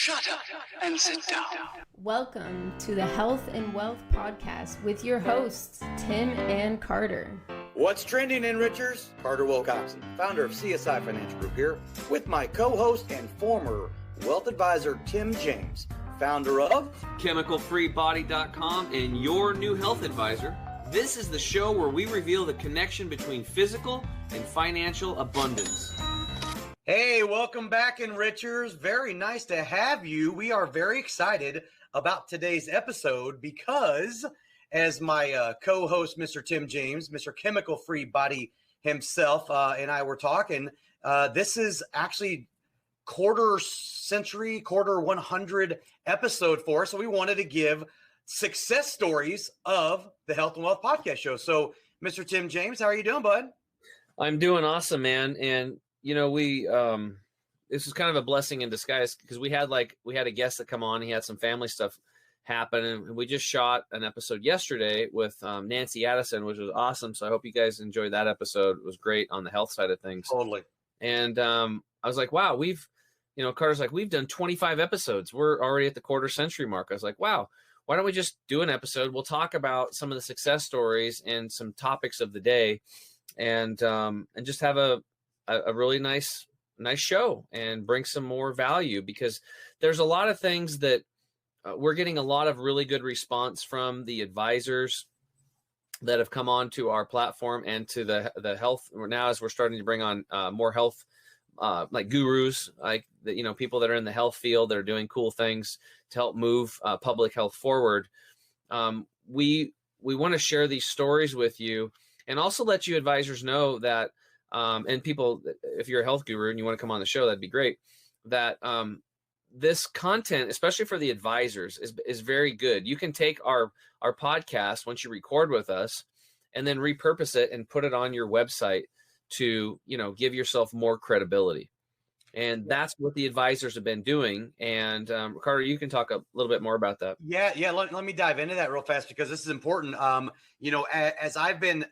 Shut up and sit down. Welcome to the Health and Wealth Podcast with your hosts, Tim and Carter. What's trending, Enrichers? Carter Wilcoxon, founder of CSI Financial Group here, with my co-host and former wealth advisor, Tim James, founder of ChemicalFreeBody.com and your new health advisor. This is the show where we reveal the connection between physical and financial abundance. Hey, welcome back, Enrichers. Very nice to have you. We are very excited about today's episode because, as my co-host, Mr. Tim James, Mr. Chemical Free Body himself, and I were talking, this is actually quarter 100 episode for us. So we wanted to give success stories of the Health and Wealth Podcast show. So, Mr. Tim James, how are you doing, bud? I'm doing awesome, man. And you know, this is kind of a blessing in disguise because we had a guest that come on. He had some family stuff happen, and we just shot an episode yesterday with Nancy Addison, which was awesome. So I hope you guys enjoyed that episode. It was great on the health side of things. Totally. And I was like, wow, Carter's like, we've done 25 episodes. We're already at the quarter century mark. I was like, wow, why don't we just do an episode? We'll talk about some of the success stories and some topics of the day, and just have a really nice show and bring some more value, because there's a lot of things that we're getting a lot of really good response from the advisors that have come on to our platform and to the health. Now, as we're starting to bring on more health, like gurus, like people that are in the health field that are doing cool things to help move public health forward. We want to share these stories with you and also let you advisors know that, and people, if you're a health guru and you want to come on the show, that'd be great. That this content, especially for the advisors, is very good. You can take our podcast once you record with us, and then repurpose it and put it on your website to give yourself more credibility. And that's what the advisors have been doing. And Carter, you can talk a little bit more about that. Yeah. Let me dive into that real fast because this is important. As I've been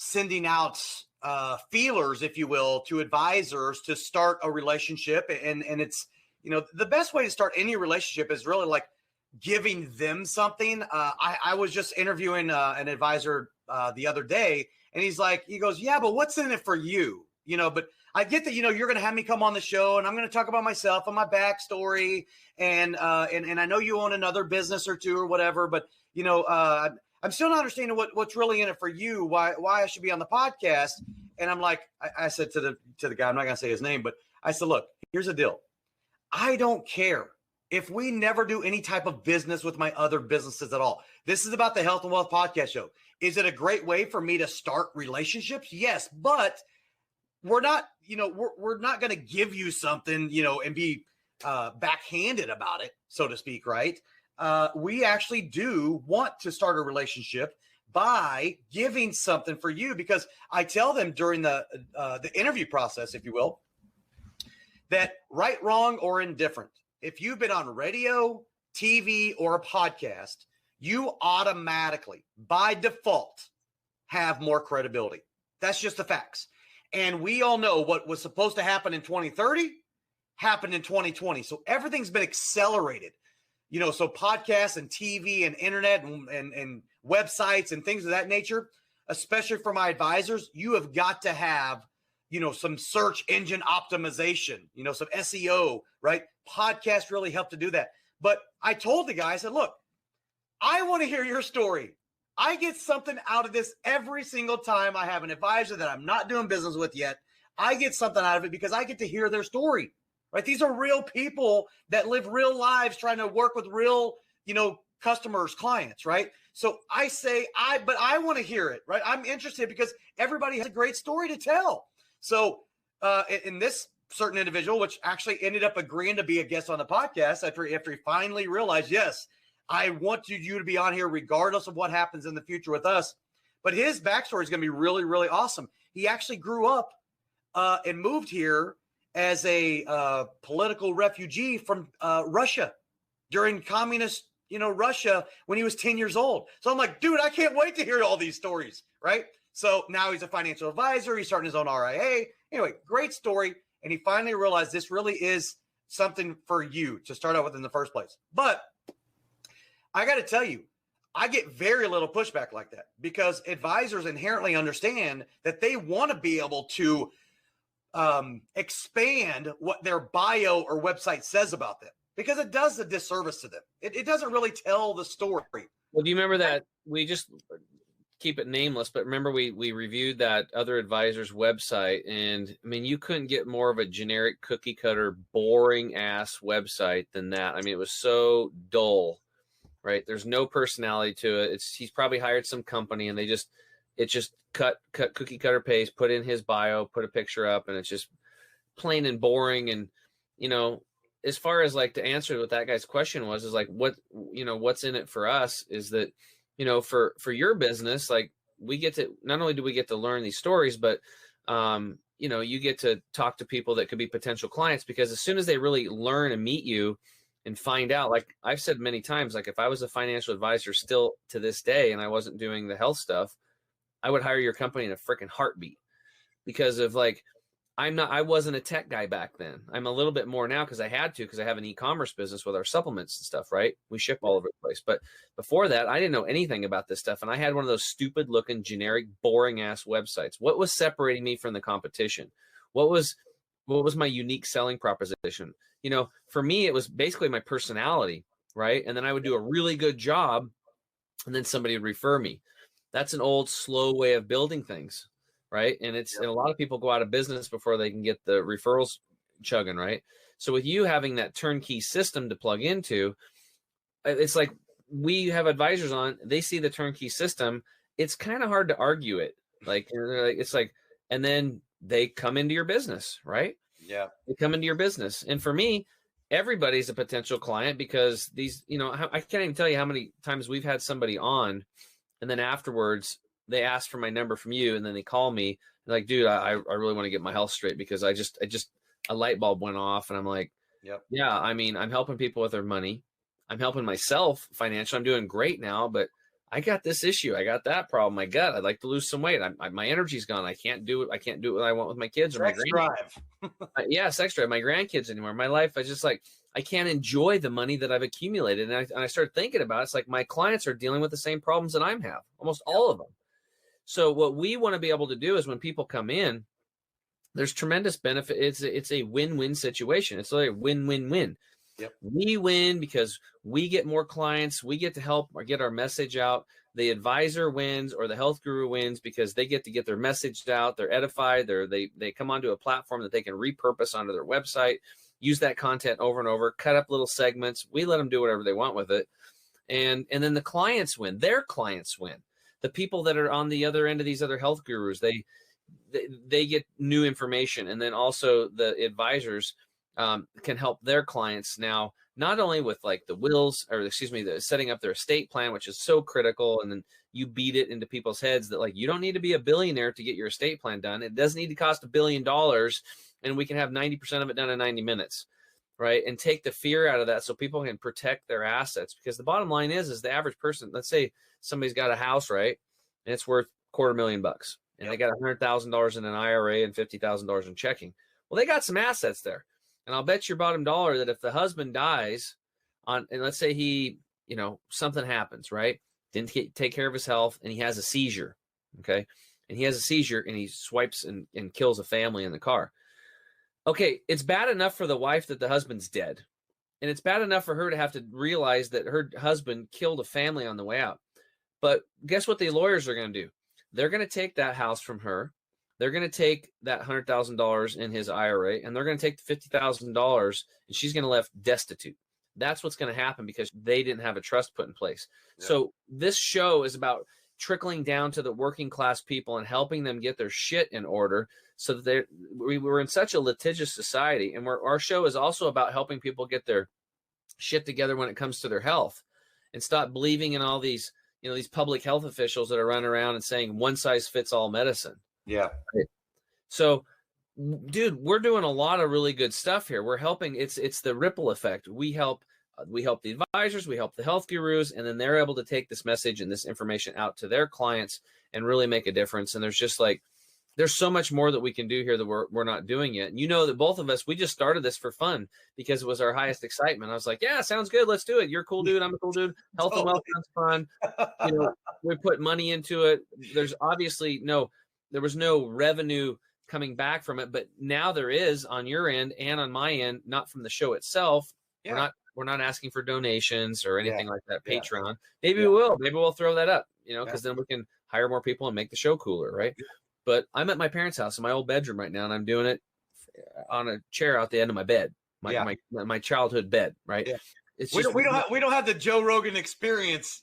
sending out feelers, if you will, to advisors to start a relationship. And it's, the best way to start any relationship is really like giving them something. I was just interviewing an advisor the other day, and he goes, yeah, but what's in it for you? But I get that, you're going to have me come on the show and I'm going to talk about myself and my backstory. And I know you own another business or two or whatever, but I'm still not understanding what's really in it for you, why I should be on the podcast. And I'm like, I said to the guy, I'm not going to say his name, but I said, look, here's the deal. I don't care if we never do any type of business with my other businesses at all. This is about the Health and Wealth Podcast show. Is it a great way for me to start relationships? Yes, but we're not going to give you something, and be backhanded about it, so to speak, right? We actually do want to start a relationship by giving something for you, because I tell them during the interview process, if you will, that right, wrong, or indifferent, if you've been on radio, TV, or a podcast, you automatically, by default, have more credibility. That's just the facts. And we all know what was supposed to happen in 2030 happened in 2020. So everything's been accelerated. So podcasts and TV and internet and websites and things of that nature, especially for my advisors, you have got to have, some search engine optimization, some SEO, right? Podcasts really help to do that. But I told the guy, I said, look, I want to hear your story. I get something out of this every single time I have an advisor that I'm not doing business with yet. I get something out of it because I get to hear their story. Right? These are real people that live real lives trying to work with real, customers, clients, right? So I say, but I want to hear it, right? I'm interested because everybody has a great story to tell. So in this certain individual, which actually ended up agreeing to be a guest on the podcast after he finally realized, yes, I want you to be on here regardless of what happens in the future with us. But his backstory is going to be really, really awesome. He actually grew up and moved here as a political refugee from Russia during communist, Russia when he was 10 years old. So I'm like, dude, I can't wait to hear all these stories, right? So now he's a financial advisor. He's starting his own RIA. Anyway, great story. And he finally realized this really is something for you to start out with in the first place. But I got to tell you, I get very little pushback like that because advisors inherently understand that they want to be able to expand what their bio or website says about them, because it does a disservice to them. It doesn't really tell the story. Well, do you remember that we just keep it nameless, but remember we reviewed that other advisor's website, and I mean, you couldn't get more of a generic cookie cutter, boring ass website than that. I mean, it was so dull, right? There's no personality to it. He's probably hired some company and it just cut cookie cutter paste, put in his bio, put a picture up, and it's just plain and boring. And, you know, as far as like to answer what that guy's question was, is like, what's in it for us is that, you know, for your business, like we get to, not only do we get to learn these stories, but, you know, you get to talk to people that could be potential clients, because as soon as they really learn and meet you and find out, like I've said many times, like if I was a financial advisor still to this day and I wasn't doing the health stuff, I would hire your company in a freaking heartbeat, because of like, I wasn't a tech guy back then. I'm a little bit more now because I had to, because I have an e-commerce business with our supplements and stuff, right? We ship all over the place. But before that, I didn't know anything about this stuff. And I had one of those stupid looking, generic, boring ass websites. What was separating me from the competition? What was my unique selling proposition? You know, for me, it was basically my personality, right? And then I would do a really good job and then somebody would refer me. That's an old, slow way of building things. Right. And and a lot of people go out of business before they can get the referrals chugging. Right. So with you having that turnkey system to plug into, it's like we have advisors on, they see the turnkey system. It's kind of hard to argue it. Like, it's like, and then they come into your business. Right. Yeah. They come into your business. And for me, everybody's a potential client, because these, you know, I can't even tell you how many times we've had somebody on and then afterwards they ask for my number from you, and then they call me like, dude, I really want to get my health straight because I just a light bulb went off, and I'm like, yep. Yeah, I mean, I'm helping people with their money. I'm helping myself financially. I'm doing great now, but I got this issue. I got that problem. My gut. I'd like to lose some weight. My energy's gone. I can't do it. I can't do what I want with my kids or sex my grandkids. Drive. Sex drive. My grandkids anymore. My life, I just like, I can't enjoy the money that I've accumulated. And I started thinking about it. It's like my clients are dealing with the same problems that I'm having, almost all of them. So what we want to be able to do is when people come in, there's tremendous benefit. It's a win-win situation. It's like a win-win-win. Yep. We win because we get more clients. We get to help or get our message out. The advisor wins, or the health guru wins, because they get to get their message out. They're edified. They come onto a platform that they can repurpose onto their website, use that content over and over, cut up little segments. We let them do whatever they want with it. And then the clients win. Their clients win. The people that are on the other end of these other health gurus, they get new information. And then also the advisors can help their clients now, not only with like the wills, or the setting up their estate plan, which is so critical. And then you beat it into people's heads that like, you don't need to be a billionaire to get your estate plan done. It doesn't need to cost $1 billion, and we can have 90% of it done in 90 minutes. Right. And take the fear out of that so people can protect their assets, because the bottom line is the average person, let's say somebody's got a house, right, and it's worth $250,000, and they got $100,000 in an IRA and $50,000 in checking. Well, they got some assets there. And I'll bet your bottom dollar that if the husband dies and let's say he, you know, something happens, right, didn't take care of his health, and he has a seizure. Okay. And he has a seizure and he swipes and kills a family in the car. Okay, it's bad enough for the wife that the husband's dead. And it's bad enough for her to have to realize that her husband killed a family on the way out. But guess what the lawyers are going to do? They're going to take that house from her. They're going to take that $100,000 in his IRA, and they're going to take the $50,000, and she's going to be left destitute. That's what's going to happen because they didn't have a trust put in place. Yeah. So this show is about trickling down to the working class people and helping them get their shit in order, so that we're in such a litigious society. And our show is also about helping people get their shit together when it comes to their health, and stop believing in all these, you know, these public health officials that are running around and saying one size fits all medicine. Yeah. Right? So, dude, we're doing a lot of really good stuff here. We're helping. It's the ripple effect. We help the advisors, we help the health gurus, and then they're able to take this message and this information out to their clients and really make a difference. And there's just like, there's so much more that we can do here that we're not doing yet. And you know that both of us, we just started this for fun because it was our highest excitement. I was like, yeah, sounds good. Let's do it. You're a cool dude. I'm a cool dude. Health and wealth sounds fun. You know, we put money into it. There's obviously there was no revenue coming back from it, but now there is on your end and on my end, not from the show itself. Yeah. We're not asking for donations or anything like that. Patreon. Maybe we will. Maybe we'll throw that up, because then we can hire more people and make the show cooler, right? But I'm at my parents' house in my old bedroom right now, and I'm doing it on a chair out the end of my bed, my childhood bed, right? Yeah. It's we don't have the Joe Rogan experience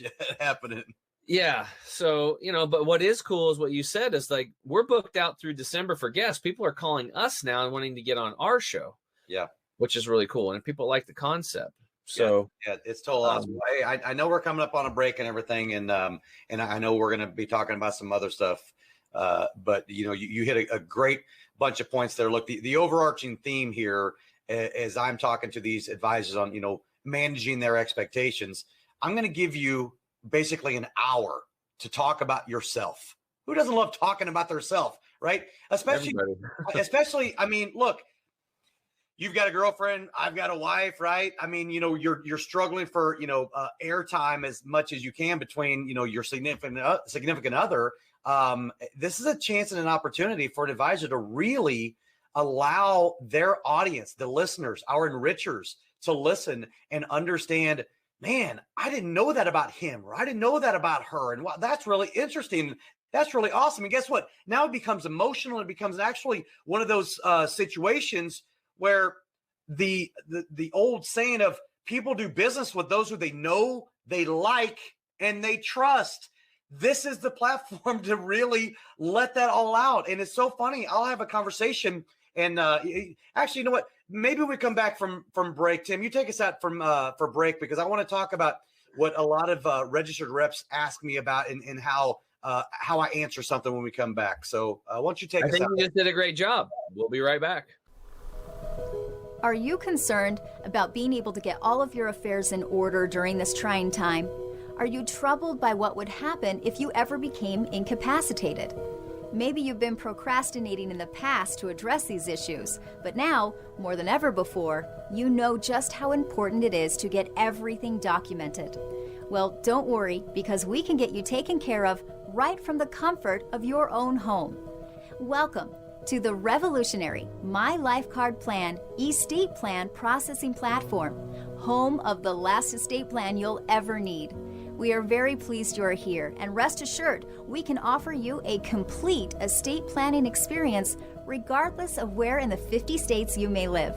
yet happening. Yeah. So, but what is cool is what you said is like, we're booked out through December for guests. People are calling us now and wanting to get on our show. Yeah. Which is really cool. And people like the concept. So yeah, it's totally awesome. I know we're coming up on a break and everything. And I know we're going to be talking about some other stuff. But you hit a great bunch of points there. Look, the overarching theme here, as I'm talking to these advisors on, managing their expectations, I'm going to give you basically an hour to talk about yourself. Who doesn't love talking about their self, right? Especially, I mean, look, you've got a girlfriend, I've got a wife, right? I mean, you're struggling for, airtime as much as you can between, your significant other. This is a chance and an opportunity for an advisor to really allow their audience, the listeners, our enrichers, to listen and understand, man, I didn't know that about him, or I didn't know that about her. And wow, that's really interesting. That's really awesome. And guess what? Now it becomes emotional. It becomes actually one of those situations where the old saying of people do business with those who they know, they like, and they trust. This is the platform to really let that all out. And it's so funny. I'll have a conversation and actually, you know what? Maybe we come back from break. Tim, you take us out for break, because I want to talk about what a lot of registered reps ask me about and how I answer something when we come back. So why don't you take us out? I think you just did a great job. We'll be right back. Are you concerned about being able to get all of your affairs in order during this trying time? Are you troubled by what would happen if you ever became incapacitated? Maybe you've been procrastinating in the past to address these issues, but now, more than ever before, you know just how important it is to get everything documented. Well, don't worry, because we can get you taken care of right from the comfort of your own home. Welcome to the revolutionary My Life Card Plan estate plan processing platform, home of the last estate plan you'll ever need. We are very pleased you are here, and rest assured, we can offer you a complete estate planning experience regardless of where in the 50 states you may live.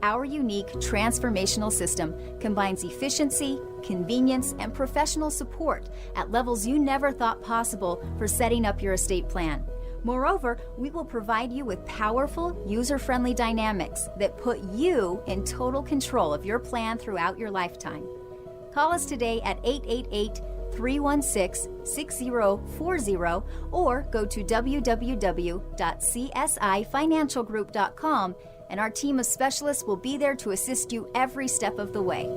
Our unique transformational system combines efficiency, convenience, and professional support at levels you never thought possible for setting up your estate plan. Moreover, we will provide you with powerful, user-friendly dynamics that put you in total control of your plan throughout your lifetime. Call us today at 888-316-6040 or go to www.csifinancialgroup.com, and our team of specialists will be there to assist you every step of the way.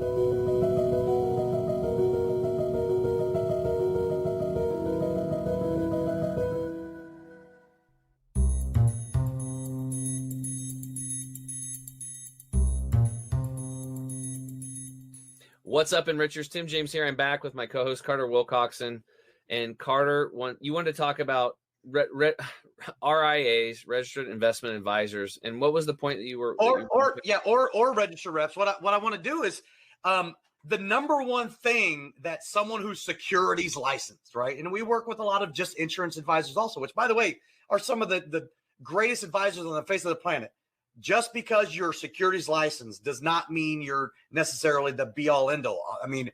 What's up, enrichers? Tim James here. I'm back with my co-host Carter Wilcoxon. And Carter, you wanted to talk about RIAs, registered investment advisors, and what was the point that you were? Or registered reps. What I want to do is the number one thing that someone who's securities licensed, right? And we work with a lot of just insurance advisors also, which, by the way, are some of the greatest advisors on the face of the planet. Just because you're securities licensed does not mean you're necessarily the be all end all. I mean,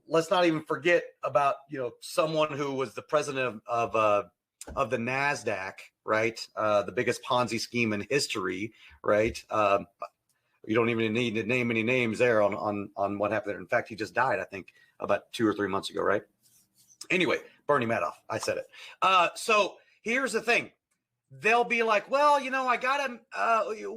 let's not even forget about, someone who was the president of the NASDAQ, right? The biggest Ponzi scheme in history, right? You don't even need to name any names there on what happened there. In fact, he just died, I think, about 2 or 3 months ago, right? Anyway, Bernie Madoff, I said it. So here's the thing. They'll be like, well, I got him.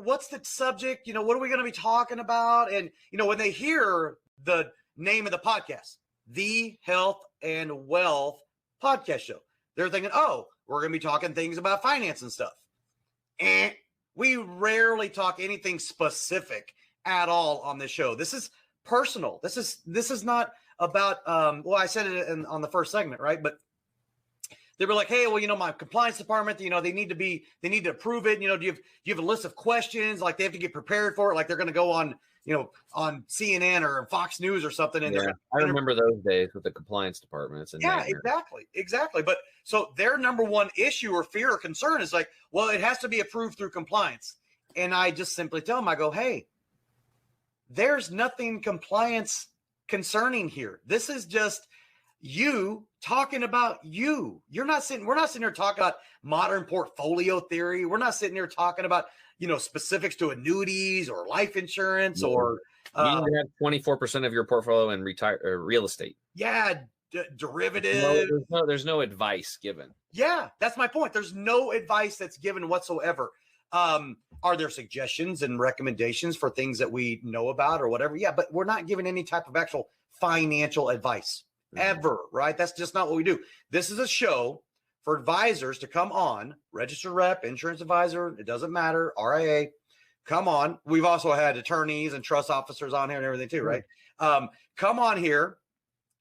What's the subject? What are we going to be talking about? And, when they hear the name of the podcast, the Health and Wealth Podcast Show, They're thinking, oh, we're going to be talking things about finance and stuff. And we rarely talk anything specific at all on this show. This is personal. This is not about, well, I said it on the first segment, right? But they were like, hey, well, my compliance department, they need to approve it. Do you have a list of questions? Like they have to get prepared for it. Like they're going to go on, on CNN or Fox News or something. And I remember those days with the compliance department. It's a nightmare. Exactly. But so their number one issue or fear or concern is like, well, it has to be approved through compliance. And I just simply tell them, I go, hey, there's nothing compliance concerning here. This is just you talking about you. We're not sitting here talking about modern portfolio theory. We're not sitting here talking about, specifics to annuities or life insurance or you have 24% of your portfolio in real estate. Yeah. Derivatives. There's no advice given. Yeah. That's my point. There's no advice that's given whatsoever. Are there suggestions and recommendations for things that we know about or whatever? Yeah, but we're not giving any type of actual financial advice ever, right? That's just not what we do. This is a show for advisors to come on, registered rep, insurance advisor, it doesn't matter, RIA, come on. We've also had attorneys and trust officers on here and everything too, right? Come on here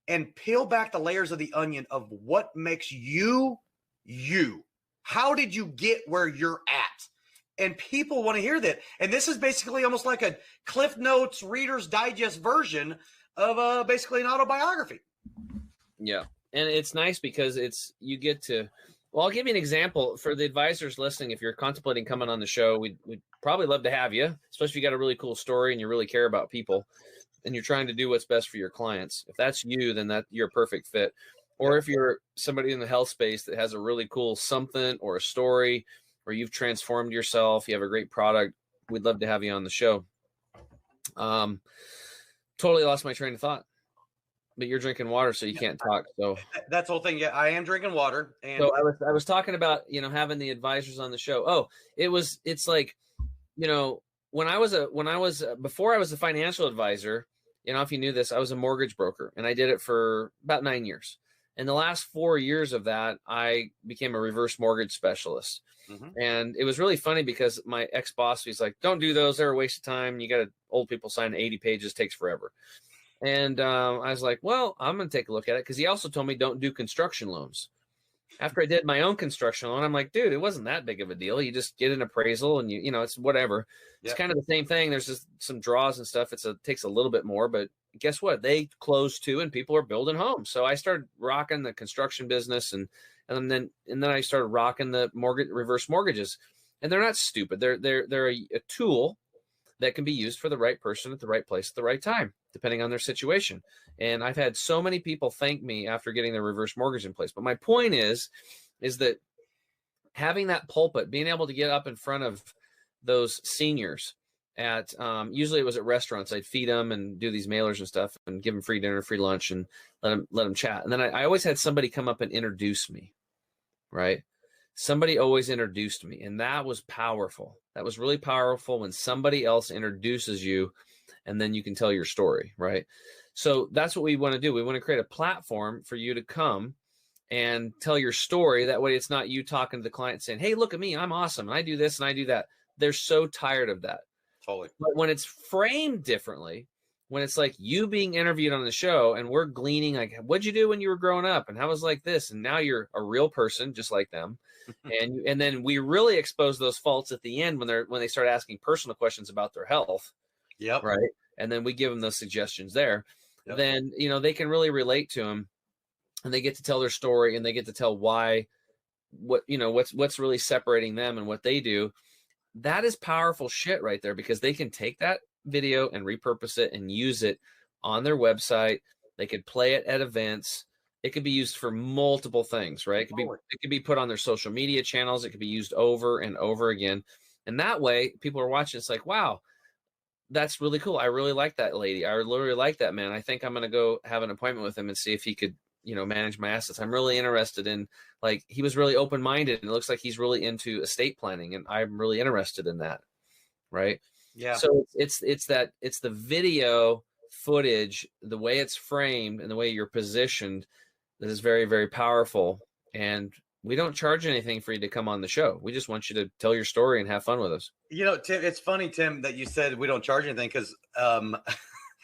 and peel back the layers of the onion of what makes you, you. How did you get where you're at? And people want to hear that. And this is basically almost like a Cliff Notes Reader's Digest version of basically an autobiography. Yeah. And it's nice because you get to, well, I'll give you an example for the advisors listening. If you're contemplating coming on the show, we'd probably love to have you, especially if you got a really cool story and you really care about people and you're trying to do what's best for your clients. If that's you, then you're a perfect fit. Or if you're somebody in the health space that has a really cool something or a story, or you've transformed yourself, you have a great product, we'd love to have you on the show. Totally lost my train of thought, but you're drinking water, so you can't talk. So that's the whole thing. Yeah, I am drinking water. And so I was talking about, having the advisors on the show. Oh, it's like, before I was a financial advisor, if you knew this, I was a mortgage broker and I did it for about 9 years. In the last 4 years of that, I became a reverse mortgage specialist. And it was really funny because my ex-boss, he's like, don't do those. They're a waste of time. You got old people sign 80 pages, takes forever. And I was like, well, I'm going to take a look at it. Because he also told me don't do construction loans. After I did my own construction loan, I'm like, dude, it wasn't that big of a deal. You just get an appraisal and it's whatever. It's kind of the same thing. There's just some draws and stuff. It takes a little bit more, but guess what? They closed too, and people are building homes. So I started rocking the construction business, and then I started rocking the reverse mortgages. And they're not stupid. They're a tool that can be used for the right person at the right place at the right time, depending on their situation. And I've had so many people thank me after getting their reverse mortgage in place. But my point is that having that pulpit, being able to get up in front of those seniors at, usually it was at restaurants, I'd feed them and do these mailers and stuff and give them free dinner, free lunch, and let them chat. And then I always had somebody come up and introduce me, right? Somebody always introduced me, and that was powerful. That was really powerful when somebody else introduces you, and then you can tell your story, right? So that's what we want to do. We want to create a platform for you to come and tell your story. That way it's not you talking to the client saying, hey, look at me, I'm awesome, and I do this and I do that. They're so tired of that. Totally. But when it's framed differently, when it's like you being interviewed on the show and we're gleaning, like, what'd you do when you were growing up? And how was like this? And now you're a real person just like them. and then we really expose those faults at the end when they start asking personal questions about their health. Yep. Right. And then we give them those suggestions there. Yep. Then, they can really relate to them, and they get to tell their story, and they get to tell what's really separating them and what they do. That is powerful shit right there, because they can take that video and repurpose it and use it on their website. They could play it at events. It could be used for multiple things, right? It could be put on their social media channels. It could be used over and over again. And that way people are watching. It's like, wow, that's really cool. I really like that lady. I literally like that man. I think I'm going to go have an appointment with him and see if he could, manage my assets. I'm really interested in, like, he was really open-minded, and it looks like he's really into estate planning, and I'm really interested in that. Right. Yeah. So it's the video footage, the way it's framed and the way you're positioned, that is very, very powerful and we don't charge anything for you to come on the show. We just want you to tell your story and have fun with us. You know, Tim, it's funny, Tim, that you said we don't charge anything, because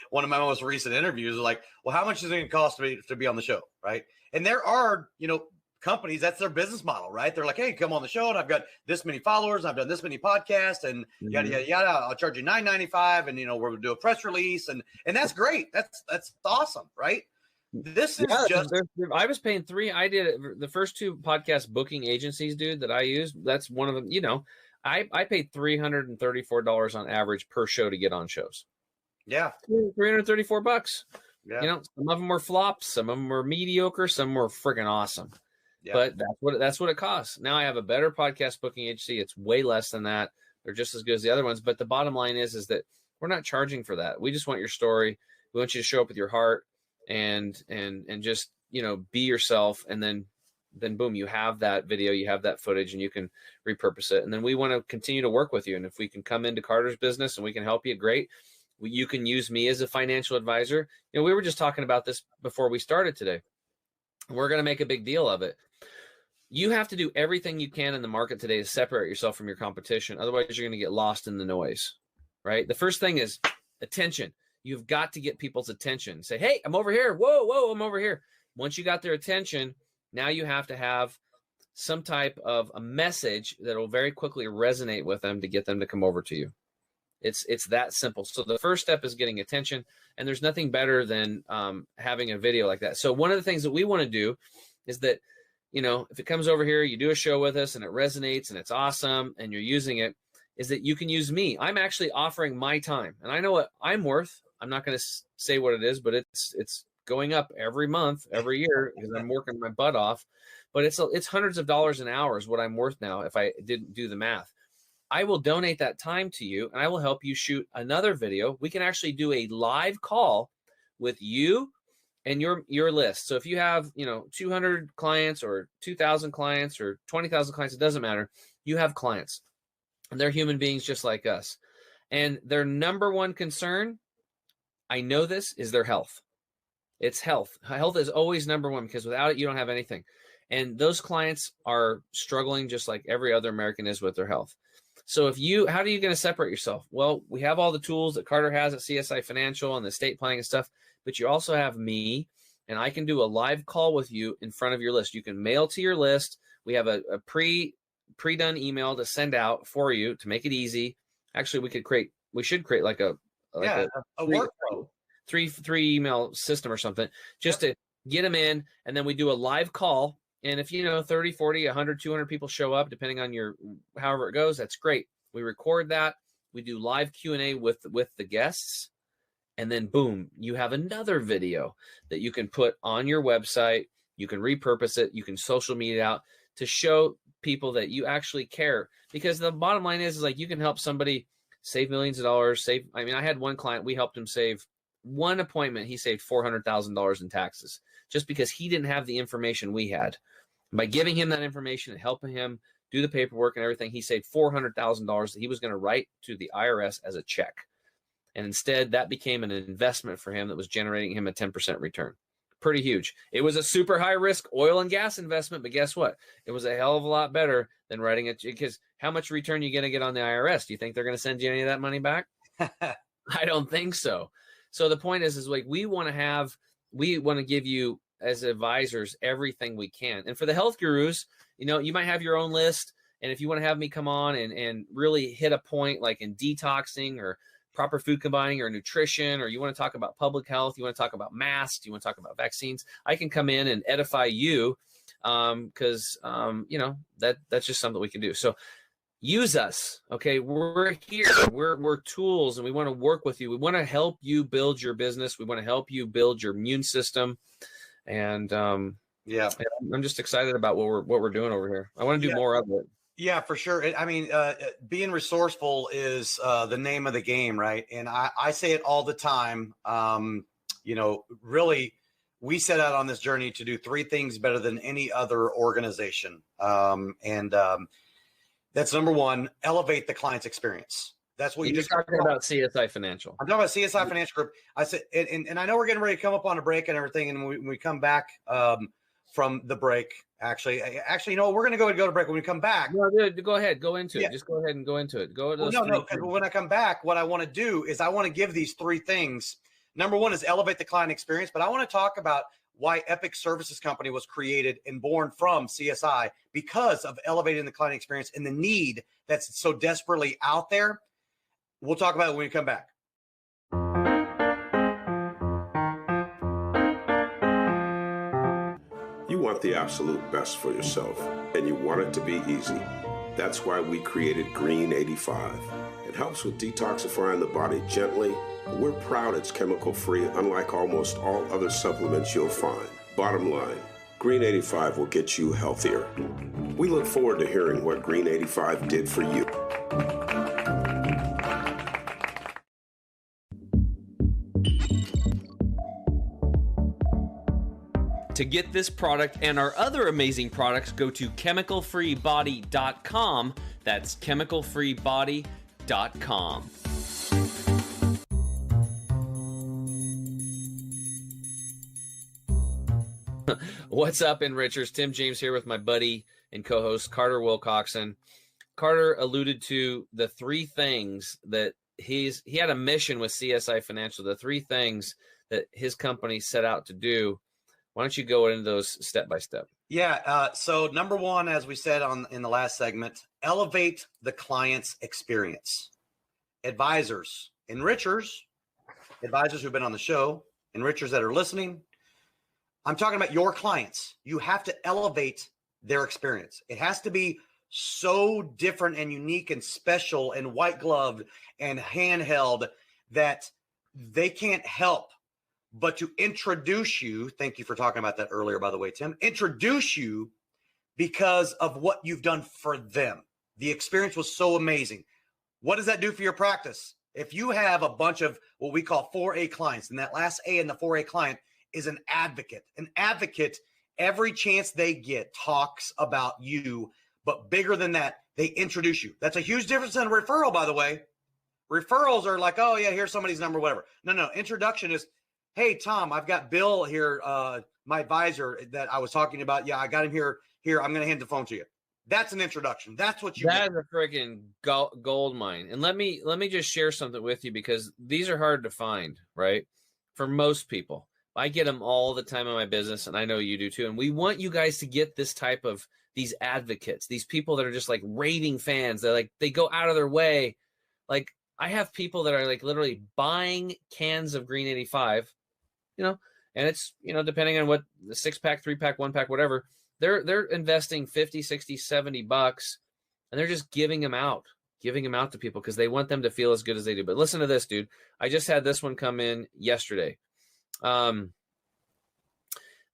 one of my most recent interviews was like, well, how much is it going to cost me to be on the show? Right. And there are, companies, that's their business model, right? They're like, hey, come on the show, and I've got this many followers, I've done this many podcasts, and yada, yada, yada. I'll charge you $9.95, and, we're going to do a press release. And that's great. That's awesome. Right. This is I was paying I did it, the first 2 podcast booking agencies, dude, that I used. That's one of them. I paid $334 on average per show to get on shows. Yeah. $334. Yeah. Some of them were flops, some of them were mediocre, some were freaking awesome. Yeah. But that's what it costs. Now I have a better podcast booking agency. It's way less than that. They're just as good as the other ones. But the bottom line is that we're not charging for that. We just want your story. We want you to show up with your heart and just, be yourself. And then boom, you have that video, you have that footage, and you can repurpose it. And then we want to continue to work with you. And if we can come into Carter's business and we can help you, great. You can use me as a financial advisor. We were just talking about this before we started today. We're going to make a big deal of it. You have to do everything you can in the market today to separate yourself from your competition. Otherwise, you're going to get lost in the noise, right? The first thing is attention. You've got to get people's attention. Say, hey, I'm over here. Whoa, I'm over here. Once you got their attention, now you have to have some type of a message that will very quickly resonate with them to get them to come over to you. It's that simple. So the first step is getting attention, and there's nothing better than having a video like that. So one of the things that we want to do is that, if it comes over here, you do a show with us and it resonates and it's awesome and you're using it, is that you can use me. I'm actually offering my time, and I know what I'm worth. I'm not going to say what it is, but it's going up every month, every year, because I'm working my butt off. But it's hundreds of dollars an hour is what I'm worth now if I didn't do the math. I will donate that time to you, and I will help you shoot another video. We can actually do a live call with you and your list. So if you have, 200 clients or 2,000 clients or 20,000 clients, it doesn't matter. You have clients, and they're human beings just like us. And their number one concern, I know this, is their health. It's health. Health is always number one, because without it, you don't have anything. And those clients are struggling just like every other American is with their health. So how are you going to separate yourself? Well, we have all the tools that Carter has at CSI Financial and the estate planning and stuff, but you also have me, and I can do a live call with you in front of your list. You can mail to your list. We have a pre-done email to send out for you to make it easy. Actually, we should create like a workflow, three email system or something, just to get them in. And then we do a live call. And if 30, 40, 100, 200 people show up, depending on however it goes, that's great. We record that. We do live Q&A with the guests. And then boom, you have another video that you can put on your website. You can repurpose it. You can social media out to show people that you actually care. Because the bottom line is like, you can help somebody save millions of dollars. I had one client, we helped him save one appointment. He saved $400,000 in taxes just because he didn't have the information we had. By giving him that information and helping him do the paperwork and everything, he saved $400,000 that he was going to write to the IRS as a check. And instead, that became an investment for him that was generating him a 10% return. Pretty huge. It was a super high risk oil and gas investment, but guess what? It was a hell of a lot better than writing it, because how much return are you going to get on the IRS? Do you think they're going to send you any of that money back? I don't think so. So the point is like, we want to give you as advisors everything we can. And for the health gurus, you might have your own list. And if you want to have me come on and really hit a point like in detoxing or proper food combining or nutrition, or you want to talk about public health, you want to talk about masks, you want to talk about vaccines, I can come in and edify you, because that's just something we can do. So use us. Okay. We're here. We're tools, and we want to work with you. We want to help you build your business. We want to help you build your immune system. And I'm just excited about what we're doing over here. I want to do more of it. Yeah, for sure. Being resourceful is the name of the game, right? And I say it all the time. Really, we set out on this journey to do 3 things better than any other organization. That's number 1, elevate the client's experience. That's what you're talking about. CSI Financial. I'm talking about CSI Financial Group. I said, and I know we're getting ready to come up on a break and everything. And when we come back from the break, Actually, we're going to go to break. When we come back. No, go ahead. Go into it. Just go ahead and go into it. Go to those No. When I come back, what I want to do is I want to give these 3 things. Number 1 is elevate the client experience, but I want to talk about why Epic Services Company was created and born from CSI because of elevating the client experience and the need that's so desperately out there. We'll talk about it when we come back. You want the absolute best for yourself, and you want it to be easy. That's why we created Green 85. It helps with detoxifying the body gently. We're proud it's chemical-free, unlike almost all other supplements you'll find. Bottom line, Green 85 will get you healthier. We look forward to hearing what Green 85 did for you. To get this product and our other amazing products, go to chemicalfreebody.com. That's chemicalfreebody.com. What's up, Enrichers? Tim James here with my buddy and co-host Carter Wilcoxon. Carter alluded to the 3 things that he had a mission with CSI Financial, the 3 things that his company set out to do. Why don't you go into those step by step? Yeah. So number 1, as we said in the last segment, elevate the client's experience. Advisors, enrichers, advisors who've been on the show, enrichers that are listening. I'm talking about your clients. You have to elevate their experience. It has to be so different and unique and special and white gloved and handheld that they can't help but to introduce you. Thank you for talking about that earlier, by the way, Tim. Introduce you because of what you've done for them. The experience was so amazing. What does that do for your practice? If you have a bunch of what we call 4A clients, and that last A in the 4A client is an advocate. An advocate, every chance they get, talks about you, but bigger than that, they introduce you. That's a huge difference in a referral, by the way. Referrals are like, oh yeah, here's somebody's number, whatever. No. Introduction is, hey, Tom, I've got Bill here, my advisor that I was talking about. Yeah, I got him here. Here, I'm going to hand the phone to you. That's an introduction. That's what you That is a freaking gold mine. And let me just share something with you, because these are hard to find, right? For most people. I get them all the time in my business, and I know you do too. And we want you guys to get this type of these advocates, these people that are just like raving fans. They're like, they go out of their way. Like, I have people that are like literally buying cans of Green 85, and it's, depending on what the 6-pack, 3-pack, 1-pack, whatever, they're investing 50, 60, 70 bucks, and they're just giving them out to people because they want them to feel as good as they do. But listen to this, dude. I just had this one come in yesterday.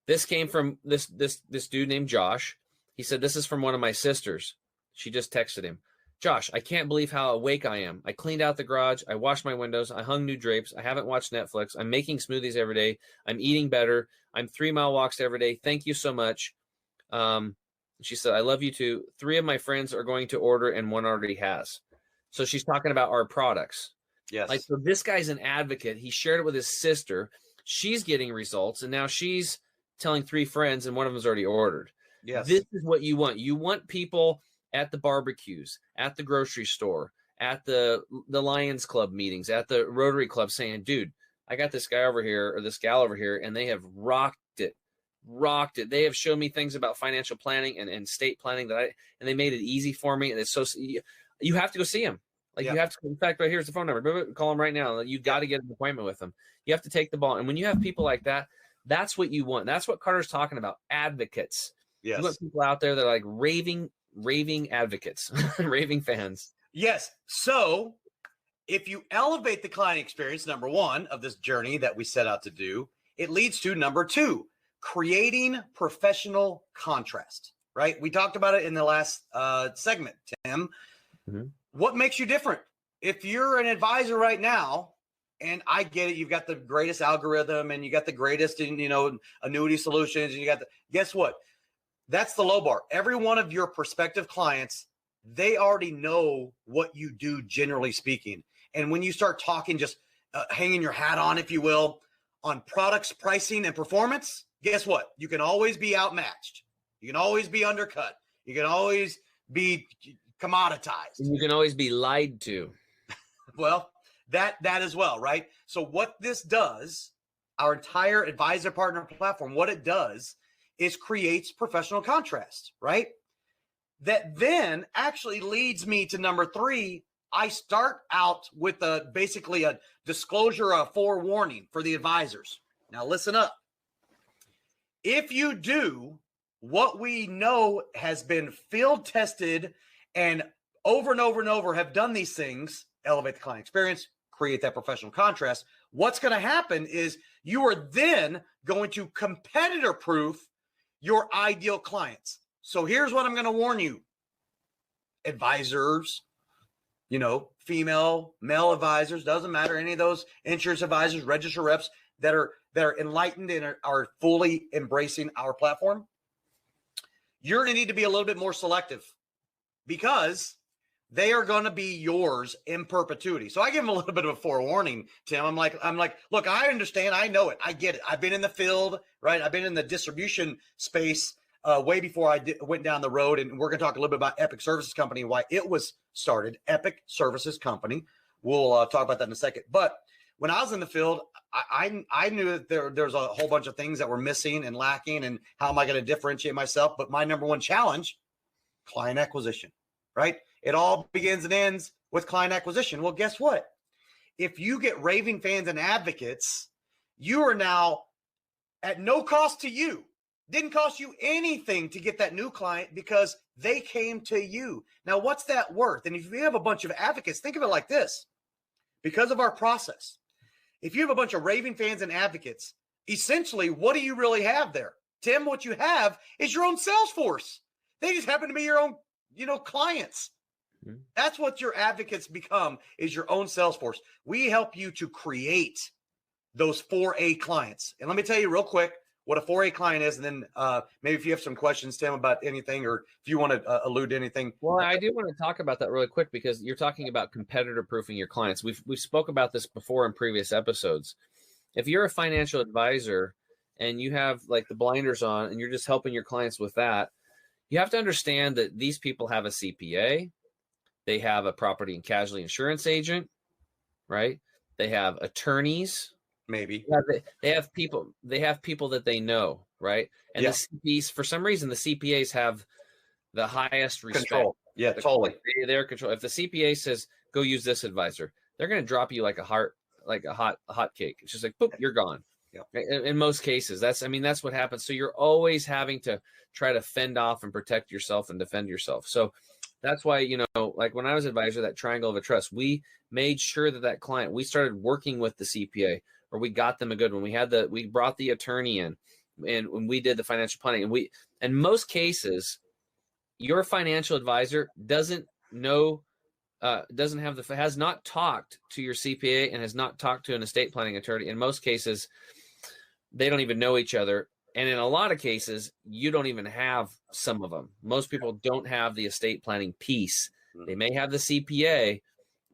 This came from this dude named Josh. He said, this is from one of my sisters. She just texted him. Josh, I can't believe how awake I am. I cleaned out the garage. I washed my windows. I hung new drapes. I haven't watched Netflix. I'm making smoothies every day. I'm eating better. I'm 3-mile walks every day. Thank you so much. She said, I love you too. 3 of my friends are going to order and 1 already has. So she's talking about our products. Yes. Like, so this guy's an advocate. He shared it with his sister. She's getting results, and now she's telling 3 friends, and one of them's already ordered. Yes. This is what you want. You want people at the barbecues, at the grocery store, at the Lions Club meetings, at the Rotary Club saying, dude, I got this guy over here or this gal over here, and they have rocked it. They have shown me things about financial planning and estate planning and they made it easy for me. And it's so, you have to go see them. Like, you have to, in fact, right here's the phone number. Call them right now. You got to get an appointment with them. You have to take the ball. And when you have people like that, that's what you want. That's what Carter's talking about. Advocates. Yes. You want people out there that are like raving advocates, raving fans. Yes. So if you elevate the client experience, number 1 of this journey that we set out to do, it leads to number 2, creating professional contrast, right? We talked about it in the last segment, Tim. Mm-hmm. What makes you different? If you're an advisor right now, and I get it, you've got the greatest algorithm and you got the greatest, annuity solutions, and you got guess what? That's the low bar. Every one of your prospective clients, they already know what you do, generally speaking. And when you start talking, just hanging your hat on, if you will, on products, pricing, and performance, guess what? You can always be outmatched. You can always be undercut. You can always be commoditized. You can always be lied to. Well, that as well, right? So what this does, our entire advisor partner platform, what it does is creates professional contrast, right? That then actually leads me to number 3. I start out with basically a disclosure, a forewarning for the advisors. Now listen up. If you do what we know has been field tested and over have done these things, elevate the client experience, create that professional contrast, what's going to happen is you are then going to competitor proof your ideal clients. So here's what I'm going to warn you. Advisors, female, male advisors, doesn't matter, any of those insurance advisors, register reps that are enlightened and are fully embracing our platform. You're going to need to be a little bit more selective because they are going to be yours in perpetuity. So I give them a little bit of a forewarning, Tim. I'm like, look, I understand. I know it. I get it. I've been in the field, right? I've been in the distribution space way before I went down the road. And we're going to talk a little bit about Epic Services Company and why it was started. Epic Services Company. We'll talk about that in a second. But when I was in the field, I knew that there's a whole bunch of things that were missing and lacking. And how am I going to differentiate myself? But my number one challenge, client acquisition, right? It all begins and ends with client acquisition. Well, guess what? If you get raving fans and advocates, you are now at no cost to you. Didn't cost you anything to get that new client because they came to you. Now, what's that worth? And if you have a bunch of advocates, think of it like this. Because of our process, if you have a bunch of raving fans and advocates, essentially, what do you really have there? Tim, what you have is your own sales force. They just happen to be your own, clients. That's what your advocates become, is your own sales force. We help you to create those 4A clients. And let me tell you real quick what a 4A client is. And then maybe if you have some questions, Tim, about anything, or if you want to allude to anything. Well, I do want to talk about that really quick because you're talking about competitor proofing your clients. We've spoke about this before in previous episodes. If you're a financial advisor and you have like the blinders on and you're just helping your clients with that, you have to understand that these people have a CPA. They have a property and casualty insurance agent, right? They have attorneys. Maybe. They have people that they know, right? And the CPAs, for some reason, the CPAs have the highest respect. Control. Yeah, totally. They're control. If the CPA says, go use this advisor, they're going to drop you like a hot cake. It's just like, boop, you're gone. Yeah. In most cases, that's what happens. So you're always having to try to fend off and protect yourself and defend yourself. So that's why, like when I was advisor, that triangle of a trust, we made sure that client, we started working with the CPA, or we got them a good one. We brought the attorney in, and when we did the financial planning, and in most cases, your financial advisor has not talked to your CPA and has not talked to an estate planning attorney. In most cases, they don't even know each other. And in a lot of cases, you don't even have some of them. Most people don't have the estate planning piece. They may have the CPA,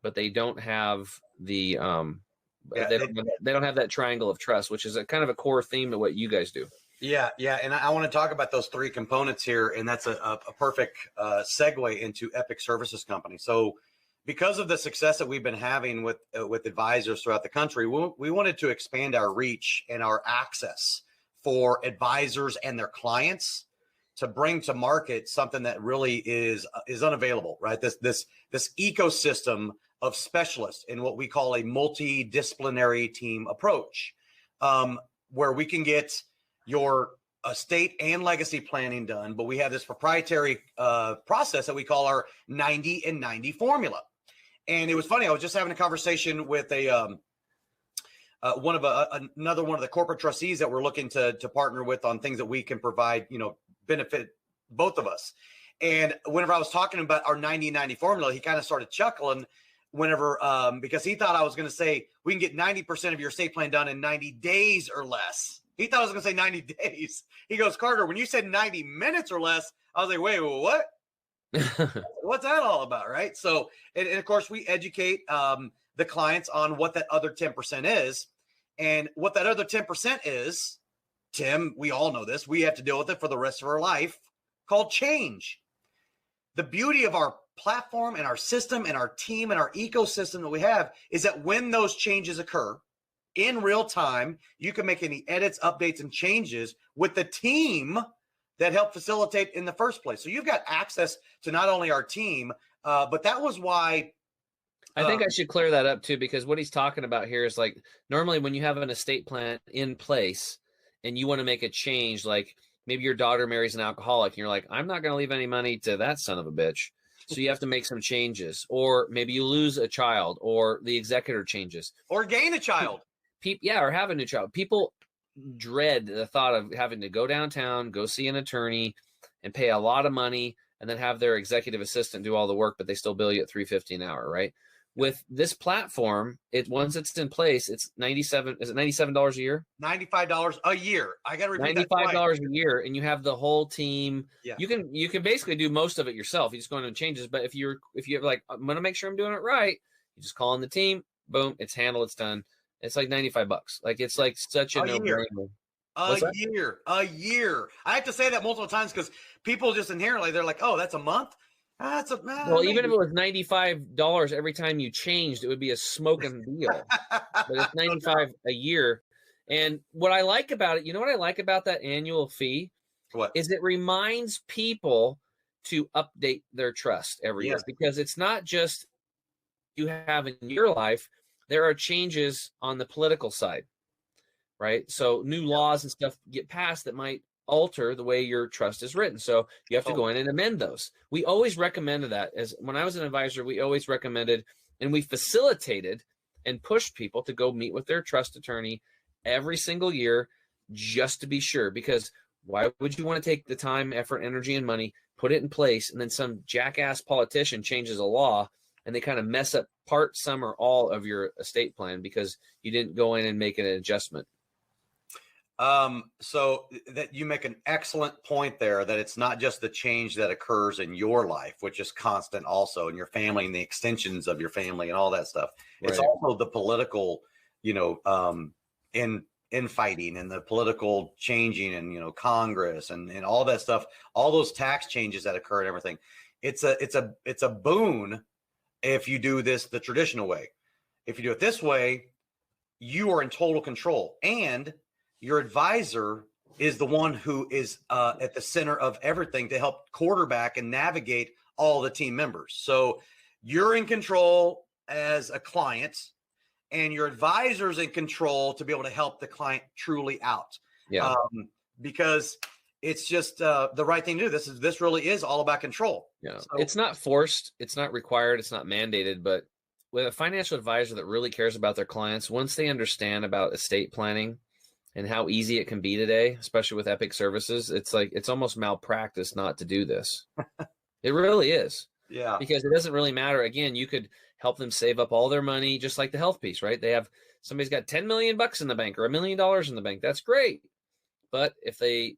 but they don't have the they don't have that triangle of trust, which is a kind of a core theme of what you guys do. Yeah. And I want to talk about those 3 components here, and that's a perfect segue into Epic Services Company. So because of the success that we've been having with advisors throughout the country, we wanted to expand our reach and our access for advisors and their clients to bring to market something that really is unavailable, right? This ecosystem of specialists in what we call a multidisciplinary team approach, where we can get your estate and legacy planning done, but we have this proprietary process that we call our 90 and 90 formula. And it was funny. I was just having a conversation with another one of the corporate trustees that we're looking to partner with on things that we can provide, benefit both of us. And whenever I was talking about our 90-90 formula, he kind of started chuckling because he thought I was going to say we can get 90% of your estate plan done in 90 days or less. He thought I was going to say 90 days. He goes, Carter, when you said 90 minutes or less, I was like, wait, what? What's that all about, right? So, and of course, we educate the clients on what that other 10% is. And what that other 10% is, Tim, we all know this. We have to deal with it for the rest of our life. called change. The beauty of our platform and our system and our team and our ecosystem that we have is that when those changes occur in real time, you can make any edits, updates, and changes with the team that helped facilitate in the first place. So you've got access to not only our team, but that was why. I think I should clear that up too, because what he's talking about here is like, normally when you have an estate plan in place and you want to make a change, like maybe your daughter marries an alcoholic and you're like, I'm not going to leave any money to that son of a bitch. So you have to make some changes, or maybe you lose a child, or the executor changes, or gain a child. Or have a new child. People dread the thought of having to go downtown, go see an attorney, and pay a lot of money, and then have their executive assistant do all the work, but they still bill you at $3.50 an hour, right? With this platform, once it's in place, it's $97. Is it $97 a year? $95 a year. I got to repeat that. $95 a year, and you have the whole team. Yeah. You can basically do most of it yourself. You just go in and changes. But if you're like, I'm going to make sure I'm doing it right, you just call in the team. Boom, it's handled. It's done. It's like $95. Like, it's like such a no-brainer. A year. I have to say that multiple times because people just inherently, they're like, oh, that's a month. Well, even if it was $95 every time you changed, it would be a smoking deal. But it's $95 a year. And what I like about it, you know what I like about that annual fee? What? Is it reminds people to update their trust every year, because it's not just you have in your life. There are changes on the political side, right? So new laws and stuff get passed that might alter the way your trust is written. So you have to go in and amend those. We always recommended that. As when I was an advisor, we always recommended, and we facilitated and pushed people to go meet with their trust attorney every single year, just to be sure. Because why would you want to take the time, effort, energy, and money, put it in place, and then some jackass politician changes a law and they kind of mess up part, some, or all of your estate plan because you didn't go in and make an adjustment? So that you make an excellent point there, that it's not just the change that occurs in your life, which is constant also in your family and the extensions of your family and all that stuff. Right. It's also the political, infighting and the political changing and, Congress and all that stuff, all those tax changes that occur and everything. It's a boon if you do this the traditional way. If you do it this way, you are in total control, and your advisor is the one who is at the center of everything to help quarterback and navigate all the team members. So you're in control as a client, and your advisor's in control to be able to help the client truly out. Yeah. Because it's just the right thing to do. This really is all about control. Yeah. So, it's not forced. It's not required. It's not mandated. But with a financial advisor that really cares about their clients, once they understand about estate planning and how easy it can be today, especially with Epic Services, it's almost malpractice not to do this. It really is. Yeah. Because it doesn't really matter. Again, you could help them save up all their money, just like the health piece, right? Somebody's got $10 million in the bank or $1 million in the bank. That's great. But if they,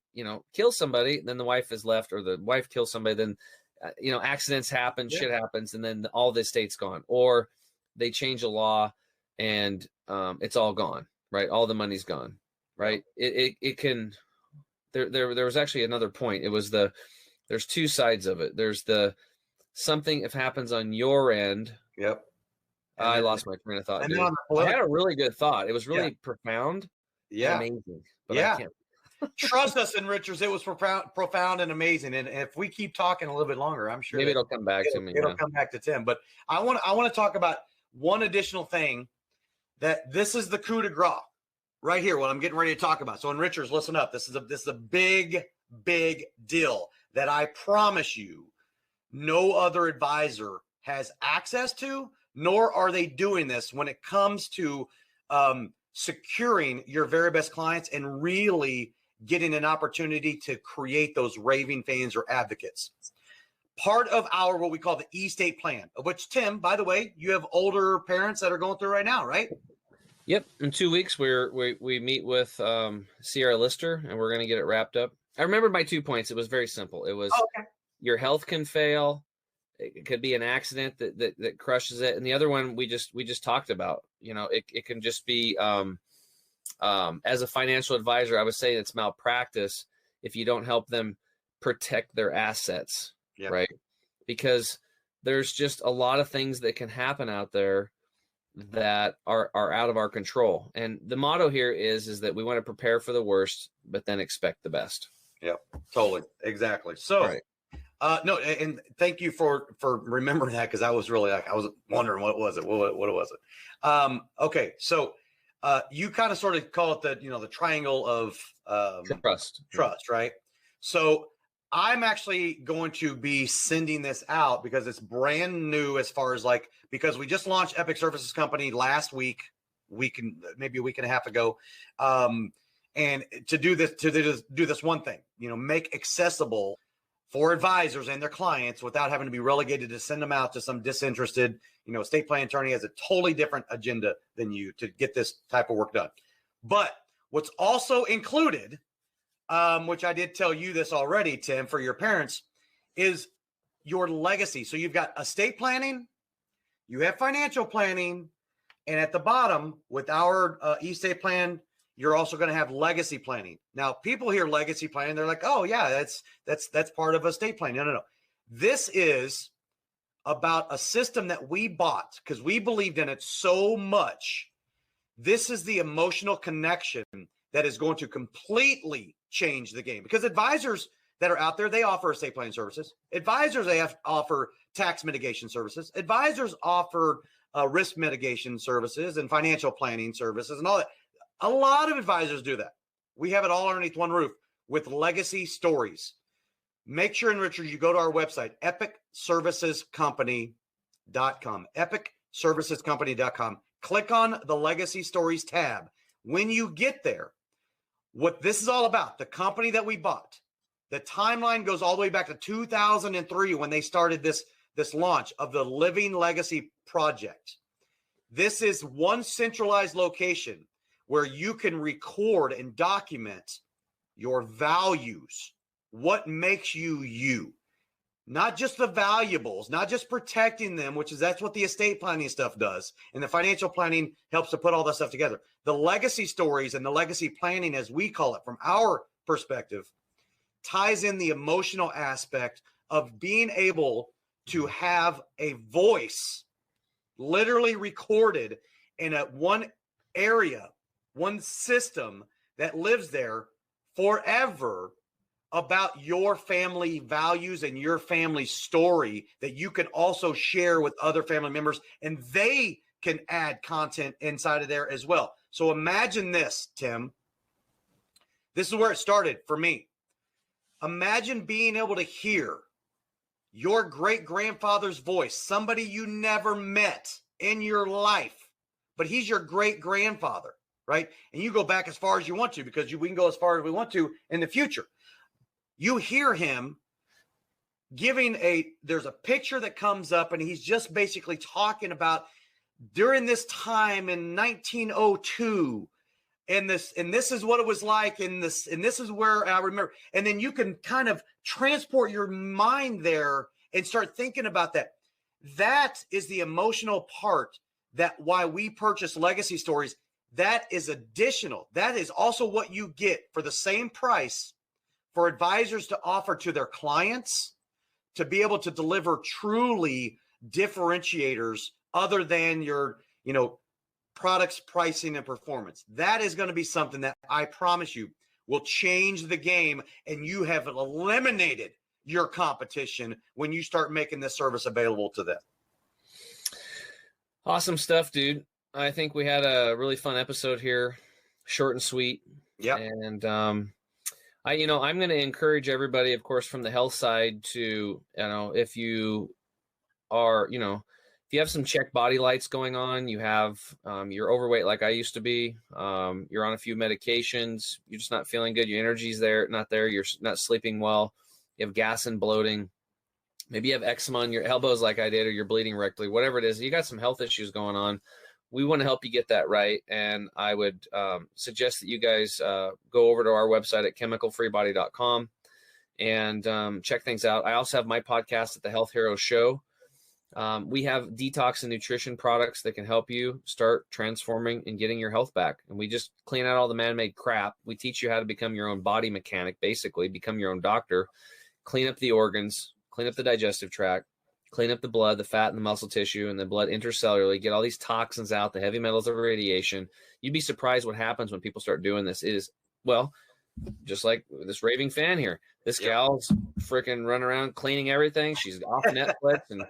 kill somebody, then the wife is left, or the wife kills somebody, then, accidents happen, shit happens, and then all the estate's gone. Or they change a law and it's all gone, right? All the money's gone, right? It can, there was actually another point. It was there's two sides of it. There's something if happens on your end. Yep. I lost my train of thought. I had a really good thought. It was really profound. Yeah. Amazing. But I can't. Trust us, Enrichers. It was profound and amazing. And if we keep talking a little bit longer, I'm sure maybe it'll come back to me. It'll come back to Tim. But I want to talk about one additional thing, that this is the coup de grace right here, what I'm getting ready to talk about. So, Enrichers, listen up. This is a big, big deal that I promise you no other advisor has access to, nor are they doing this when it comes to securing your very best clients and really getting an opportunity to create those raving fans or advocates. Part of our, what we call the estate plan, of which, Tim, by the way, you have older parents that are going through right now, right? Yep. In 2 weeks, we meet with Sierra Lister, and we're going to get it wrapped up. I remember my 2 points. It was very simple. It was your health can fail. It could be an accident that crushes it. And the other one we just talked about, it can just be, as a financial advisor, I would say it's malpractice if you don't help them protect their assets, Yep. right? Because there's just a lot of things that can happen out there that are out of our control. And the motto here is that we want to prepare for the worst, but then expect the best. Yep, totally, exactly. So, Right. No, and thank you for remembering that, because I was really like, I was wondering what was it. What was it? Okay, so you kind of sort of call it the triangle of trust, right? So I'm actually going to be sending this out because it's brand new, as far as like, because we just launched Epic Services Company last week, maybe a week and a half ago. And to do this one thing, make accessible for advisors and their clients without having to be relegated to send them out to some disinterested, estate plan attorney has a totally different agenda than you to get this type of work done. But what's also included, which I did tell you this already, Tim, for your parents, is your legacy. So you've got estate planning, you have financial planning, and at the bottom with our estate plan, you're also going to have legacy planning. Now, people hear legacy planning, they're like, oh yeah, that's part of estate planning. No. This is about a system that we bought because we believed in it so much. This is the emotional connection that is going to completely change the game, because advisors that are out there, they offer estate planning services. Advisors, offer tax mitigation services. Advisors offer risk mitigation services and financial planning services and all that. A lot of advisors do that. We have it all underneath one roof with legacy stories. Make sure, and Richard, you go to our website, epicservicescompany.com, epicservicescompany.com. Click on the Legacy Stories tab. When you get there, what this is all about, the company that we bought, the timeline goes all the way back to 2003 when they started this launch of the Living Legacy Project. This is one centralized location where you can record and document your values, what makes you you. Not just the valuables, not just protecting them, that's what the estate planning stuff does. And the financial planning helps to put all that stuff together. The legacy stories and the legacy planning, as we call it from our perspective, ties in the emotional aspect of being able to have a voice literally recorded in one area, one system that lives there forever, about your family values and your family story that you can also share with other family members, and they can add content inside of there as well. So imagine this, Tim. This is where it started for me. Imagine being able to hear your great-grandfather's voice, somebody you never met in your life, but he's your great-grandfather, right? And you go back as far as you want to, because we can go as far as we want to in the future. You hear him there's a picture that comes up, and he's just basically talking about during this time in 1902, and this is what it was like, and this is where I remember. And then you can kind of transport your mind there and start thinking about that. That is the emotional part, that why we purchase Legacy Stories. That is additional. That is also what you get for the same price for advisors to offer to their clients, to be able to deliver truly differentiators other than your, products, pricing, and performance. That is going to be something that I promise you will change the game, and you have eliminated your competition when you start making this service available to them. Awesome stuff, dude. I think we had a really fun episode here, short and sweet. Yeah. And I'm going to encourage everybody, of course, from the health side to, if you are, if you have some check body lights going on, you have, you're overweight like I used to be, you're on a few medications, you're just not feeling good, your energy's not there, you're not sleeping well, you have gas and bloating, maybe you have eczema on your elbows like I did, or you're bleeding rectally, whatever it is, you got some health issues going on. We want to help you get that right. And I would suggest that you guys go over to our website at chemicalfreebody.com and check things out. I also have my podcast at the Health Hero Show. We have detox and nutrition products that can help you start transforming and getting your health back. And we just clean out all the man-made crap. We teach you how to become your own body mechanic, basically become your own doctor. clean up the organs, clean up the digestive tract, clean up the blood, the fat and the muscle tissue, and the blood intercellularly, get all these toxins out, the heavy metals of radiation. You'd be surprised what happens when people start doing this. It is, well, just like this raving fan here. This gal's freaking running around cleaning everything. She's off Netflix and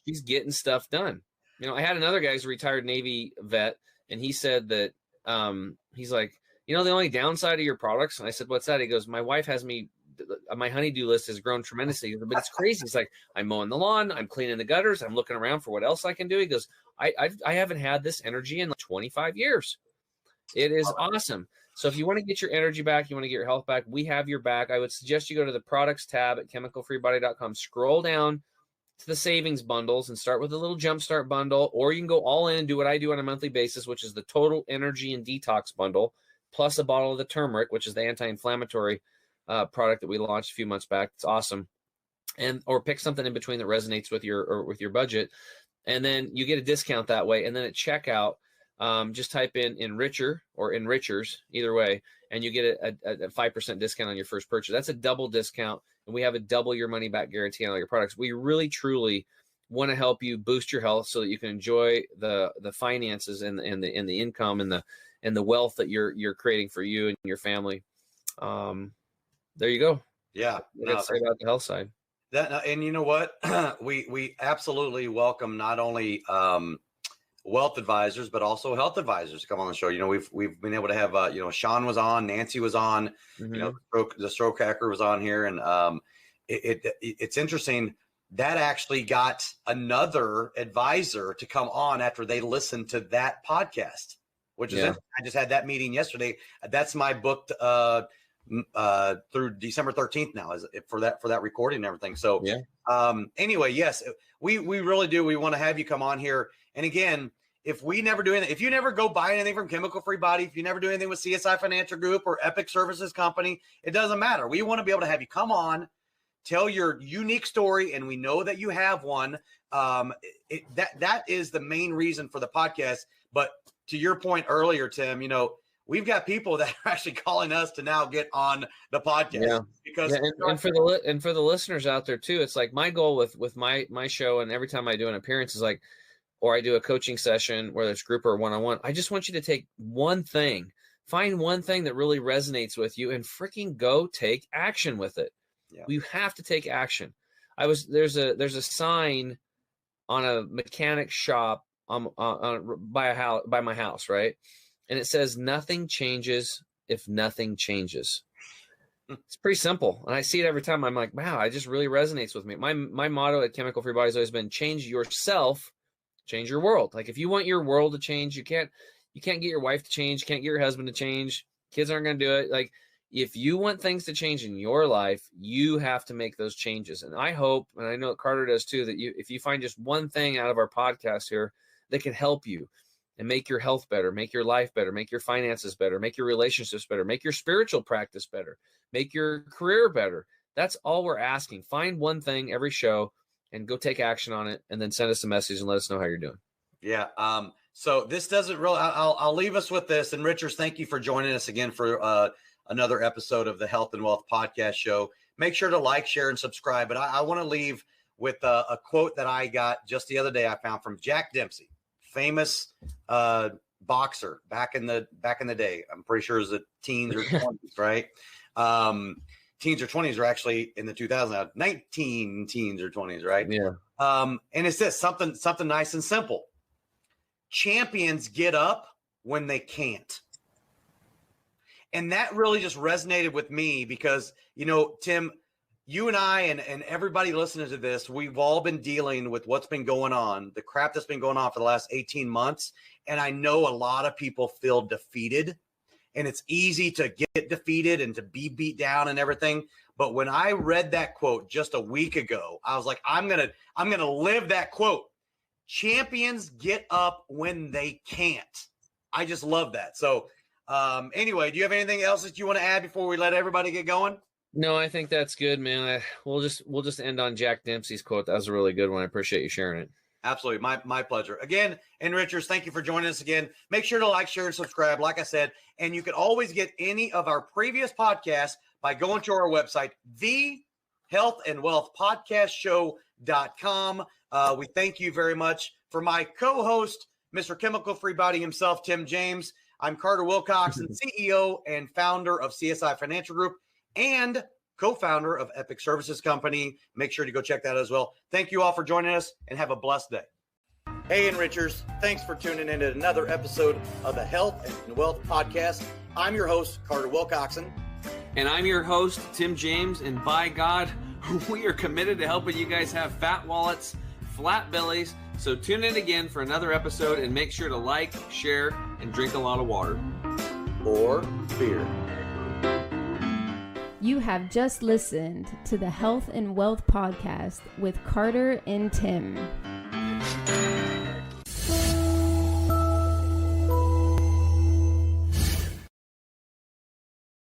she's getting stuff done. You know, I had another guy who's a retired Navy vet, and he said that he's like, you know, the only downside of your products. And I said, what's that? He goes, my wife has me, my honeydew list has grown tremendously, but it's crazy. He's like, I'm mowing the lawn, I'm cleaning the gutters, I'm looking around for what else I can do. He goes, I haven't had this energy in like 25 years. It is awesome. So if you want to get your energy back, you want to get your health back, we have your back. I would suggest you go to the products tab at chemicalfreebody.com, scroll down to the savings bundles and start with a little jumpstart bundle, or you can go all in and do what I do on a monthly basis, which is the total energy and detox bundle, plus a bottle of the turmeric, which is the anti-inflammatory product that we launched a few months back. It's awesome. And or pick something in between that resonates with your budget, and then you get a discount that way. And then at checkout, just type in Enricher or Enrichers, either way, and you get a 5% discount on your first purchase. That's a double discount, and we have a double your money back guarantee on all your products. We really truly want to help you boost your health so that you can enjoy the finances and the income and the wealth that you're creating for you and your family. There you go. Yeah. Let's say about the health side. And you know what? we absolutely welcome not only wealth advisors, but also health advisors to come on the show. You know, we've been able to have, Sean was on, Nancy was on, Mm-hmm. you know, the stroke hacker was on here. And it's interesting that actually got another advisor to come on after they listened to that podcast, which is, I just had that meeting yesterday. That's my booked through December 13th now for that recording and everything. So anyway, yes, we really do. We want to have you come on here. And again, if we never do anything, if you never go buy anything from Chemical Free Body, if you never do anything with CSI Financial Group or Epic Services Company, it doesn't matter. We want to be able to have you come on, tell your unique story, and we know that you have one. That is the main reason for the podcast. But to your point earlier, Tim, you know, we've got people that are actually calling us to now get on the podcast because and for the listeners out there too, it's like my goal with my show, and every time I do an appearance is like, or I do a coaching session, whether it's group or one-on-one, I just want you to take one thing, find one thing that really resonates with you, and freaking go take action with it. Yeah. You have to take action. There's a sign on a mechanic shop by my house, right? And it says, nothing changes if nothing changes. It's pretty simple. And I see it every time. I'm like, wow, it just really resonates with me. My motto at Chemical Free Body has always been, change yourself, change your world. Like if you want your world to change, you can't get your wife to change. You can't get your husband to change. Kids aren't going to do it. Like if you want things to change in your life, you have to make those changes. And I hope, and I know that Carter does too, that if you find just one thing out of our podcast here that can help you and make your health better, make your life better, make your finances better, make your relationships better, make your spiritual practice better, make your career better. That's all we're asking. Find one thing every show and go take action on it, and then send us a message and let us know how you're doing. Yeah. So this doesn't really, I'll leave us with this. And Richards, thank you for joining us again for another episode of the Health and Wealth Podcast Show. Make sure to like, share, and subscribe. But I want to leave with a quote that I got just the other day. I found from Jack Dempsey, famous boxer back in the day. I'm pretty sure it was the teens or 20s, right? Teens or 20s are actually in the 2000s, 19 teens or 20s, right? Yeah. And it says something nice and simple. Champions get up when they can't. And that really just resonated with me because, you know, Tim, you and I and everybody listening to this, we've all been dealing with what's been going on, the crap that's been going on for the last 18 months. And I know a lot of people feel defeated, and it's easy to get defeated and to be beat down and everything. But when I read that quote just a week ago, I was like, I'm going to live that quote. Champions get up when they can't. I just love that. So anyway, do you have anything else that you want to add before we let everybody get going? No, I think that's good, man. We'll just end on Jack Dempsey's quote. That was a really good one. I appreciate you sharing it. Absolutely. My pleasure. Again, and Richards, thank you for joining us again. Make sure to like, share, and subscribe, like I said. And you can always get any of our previous podcasts by going to our website, healthandwealthpodcastshow.com. We thank you very much. For my co-host, Mr. Chemical Free Body himself, Tim James, I'm Carter Wilcoxon, CEO and founder of CSI Financial Group and co-founder of Epic Services Company. Make sure to go check that out as well. Thank you all for joining us and have a blessed day. Hey, Enrichers, thanks for tuning in to another episode of the Health and Wealth Podcast. I'm your host, Carter Wilcoxon. And I'm your host, Tim James. And by God, we are committed to helping you guys have fat wallets, flat bellies. So tune in again for another episode and make sure to like, share, and drink a lot of water. Or beer. You have just listened to the Health and Wealth Podcast with Carter and Tim.